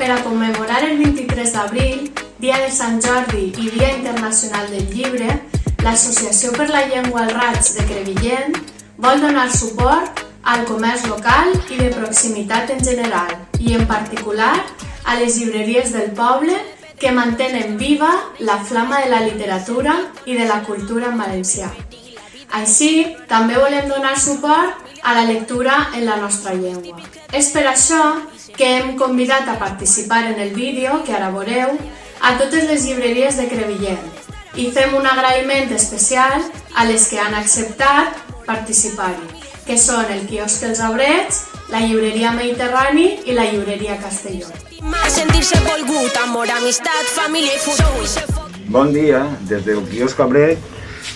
Per a commemorar el 23 d'abril, Dia de Sant Jordi i Dia Internacional del Llibre, l'Associació per la Llengua al Raig de Crevillent vol donar suport al comerç local i de proximitat en general i, en particular, a les llibreries del poble que mantenen viva la flama de la literatura i de la cultura en valencià. Així, també volem donar suport a la lectura en la nostra llengua. És per això que hem convidat a participar en el vídeo que ara veureu a totes les llibreries de Crevillent i fem un agraïment especial a les que han acceptat participar-hi, que són el quiosc Els Abrets, la llibreria Mediterrani i la llibreria Castelló. Bon dia, des del quiosc Abret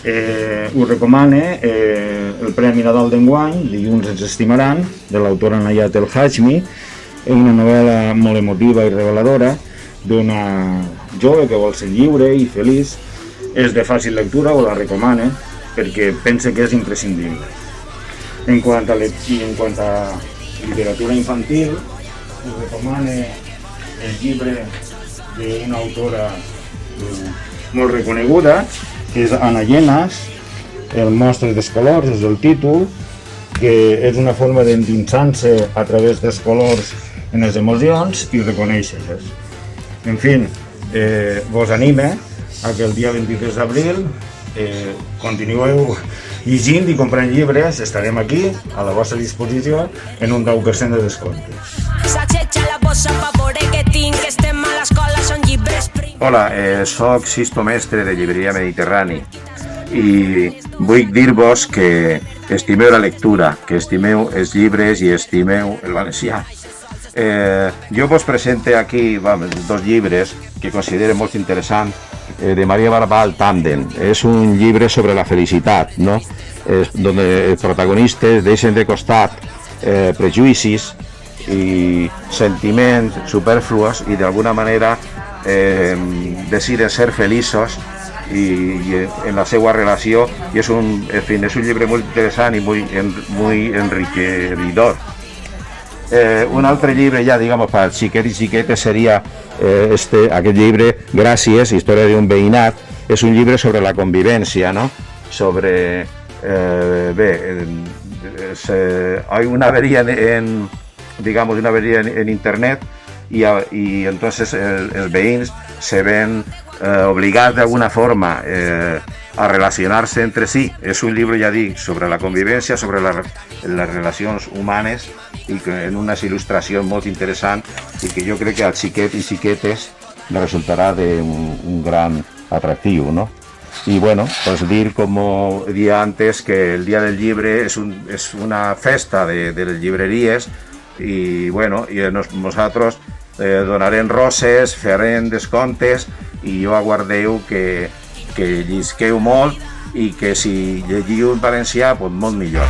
us recomane el Premi Nadal d'enguany, Dilluns ens estimaran, de l'autora Nayat El Hajmi, una novel·la molt emotiva i reveladora d'una jove que vol ser lliure i feliç. És de fàcil lectura, us la recomane, perquè pense que és imprescindible. En quant a literatura infantil, us recomane el llibre d'una autora molt reconeguda, que és Anna Llenas, El monstre dels colors és el títol, que és una forma d'endinsar-se a través dels colors en les emocions i reconèixer-les. En fi, vos anime a que el dia 23 d'abril continueu llegint i comprant llibres. Estarem aquí, a la vostra disposició, en un 10% de descompte. Hola, soc Sisto Mestre de Llibreria Mediterrani i vull dir-vos que estimeu la lectura, que estimeu els llibres i estimeu el valencià. Jo vos presente aquí dos llibres que considero molt interessants de Maria Barbal Tàndem. És un llibre sobre la felicitat, no? On els protagonistes deixen de costat prejudicis i sentiments superfluos i d'alguna manera deciden ser feliços i en la seva relació, i és un llibre molt interessant i molt enriquidor. Un altre llibre ja, digamos, per xiquet i xiquetes seria aquest llibre, Gràcies, història d'un veïnat. És un llibre sobre la convivència, no? Sobre, hay una avería en internet y entonces els veïns se ven obligados de alguna forma a relacionar-se entre si. És un llibre, ja dic, sobre la convivència, sobre les relacions humanes i en unes il·lustracions molt interessants i que jo crec que als xiquets i xiquetes resultarà d'un gran atractiu, ¿no? Y bueno, pues dir, como decía antes, que el Día del Libre es una festa de las librerías y bueno, y nosaltres donarem roses, farem descomptes i jo aguardeu que llisqueu molt i que si llegiu en valencià, pues molt millor.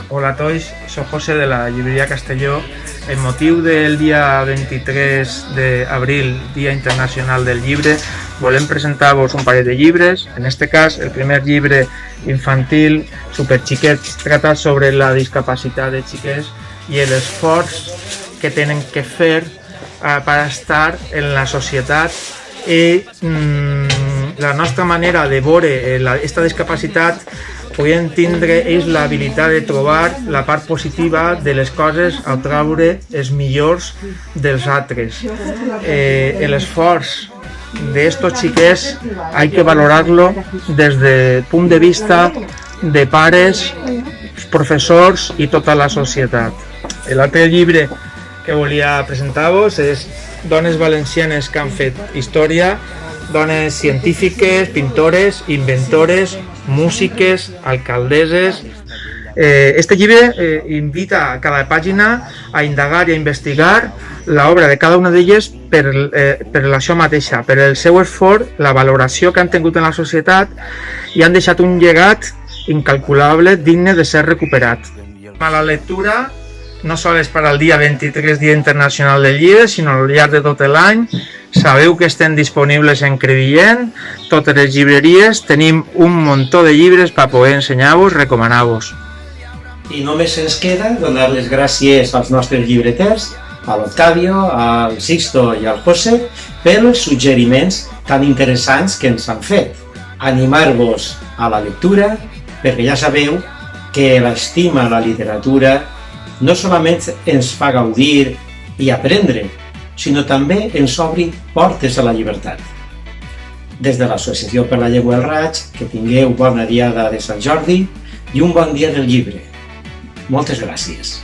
Hola a tots, soc José de la llibreria Castelló. En motiu del dia 23 d'abril, Dia Internacional del Llibre, volem presentar-vos un parell de llibres. En este cas, el primer llibre infantil, superxiquet, trata sobre la discapacitat de xiquets i l'esforç que tenen que fer per estar en la societat i la nostra manera de veure aquesta discapacitat podem tindre ells l'habilitat de trobar la part positiva de les coses al treure els millors dels altres. L'esforç d'estos xiquets hay que valorarlo desde el punt de vista de pares, professors i tota la societat. L'altre llibre que volia presentar-vos és Dones valencianes que han fet història, dones científiques, pintores, inventores, músiques, alcaldesses. Este llibre invita a cada pàgina a indagar i a investigar l'obra de cada una d'elles per això mateixa, per el seu esforç, la valoració que han tingut en la societat i han deixat un llegat incalculable digne de ser recuperat. La lectura no sols per al dia 23, Dia Internacional del Llibre, sinó al llarg de tot l'any. Sabeu que estem disponibles en Crevillent, totes les llibreries, tenim un muntó de llibres per poder ensenyar-vos, recomanar-vos. I només ens queda donar les gràcies als nostres llibreters, a l'Octavio, al Sixto i al José, pels suggeriments tan interessants que ens han fet. Animar-vos a la lectura, perquè ja sabeu que l'estima a la literatura no solament ens fa gaudir i aprendre, sinó també ens obri portes a la llibertat. Des de l'Associació per la Llengua del Raig, que tingueu bona diada de Sant Jordi i un bon dia del llibre. Moltes gràcies.